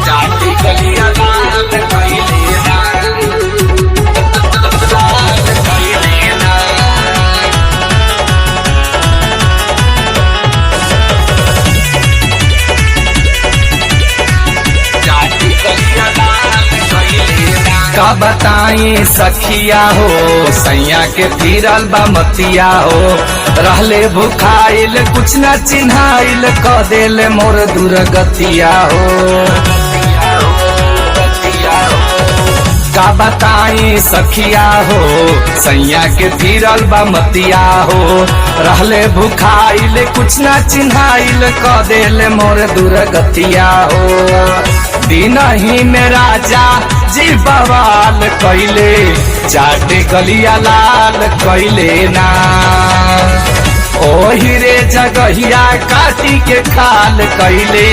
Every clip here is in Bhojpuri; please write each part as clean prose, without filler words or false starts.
चाटी गलिया लाल कइले ना, लाल कइले ना। चाटी गलिया लाल कइले ना। का बताई सखिया हो सैया के फिरल बा मतिया हो, रहले भुखाइल कुछ न चिन्हाइल क देले मोर दुर्गतिया हो। का बताई सखिया हो सैया के फिरल बा मतिया हो, रहले भुखाइल कुछ न चिन्हाइल क देले मोर दुर्गतिया हो। दिन ही में राजा जी बवाल कइले, चाटे गलिया लाल कइले ना। ओही रे जगहिया काटी के खाल कइले,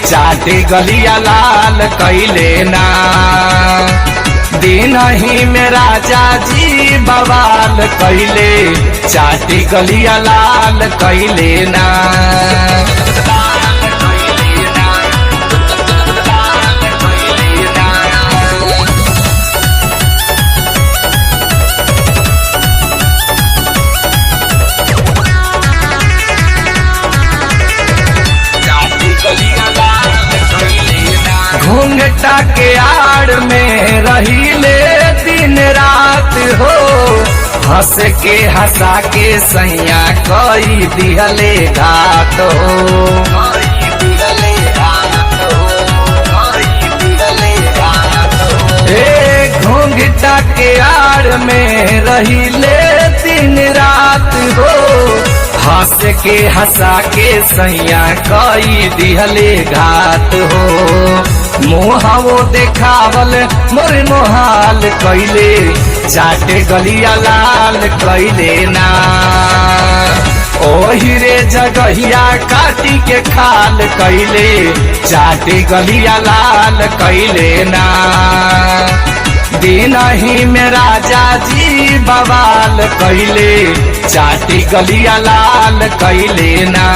चाटे गलिया लाल कइले ना। दिन ही में राजा जी बवाल कइले, चाटे गलिया लाल कइले ना। घूंघटा के आड़ में रहीले दिन रात हो, हंस के हंसा के सैया कई दिहले घाट हो। घूंघटा के आड़ में रहीले दिन रात हो, हंस के हंसा के सैया कई दिहले घात हो। मोहावो देखावल मोर मोहाल कइले, चाटे गलिया लाल कइले ना। ओही रे जगहिया काटी के खाल कइले, चाटे गलिया लाल कइले ना। दिन ही में राजा जी बवाल कइले, चाटी गलिया लाल कइले ना।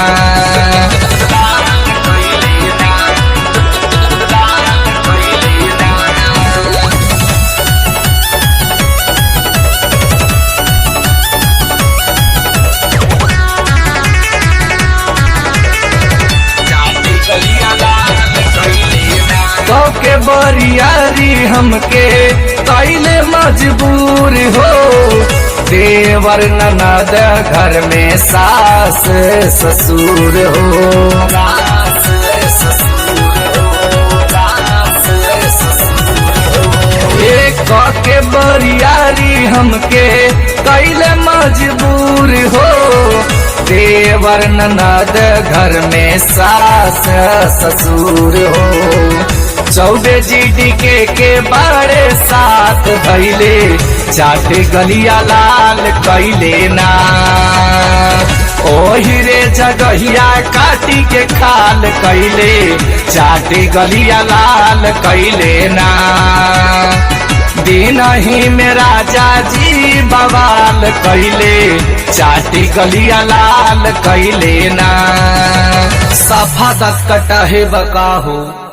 के बरियारी हमके कैले मजबूर हो, देवर ननद घर में सास ससुर हो। एक के बरियारी हमके कैले मजबूर हो, देवर ननद घर में सास ससुर हो। चौबे जी के बारे साथ धैले, चाटे गलिया लाल कइले ना। ओही रे जगहिया काटी के खाल कइले, चाटे गलिया लाल कइले ना। दिन ही में राजा जी बवाल कइले, चाटी गलिया लाल कइले ना। सफा दस कटा है बका हो।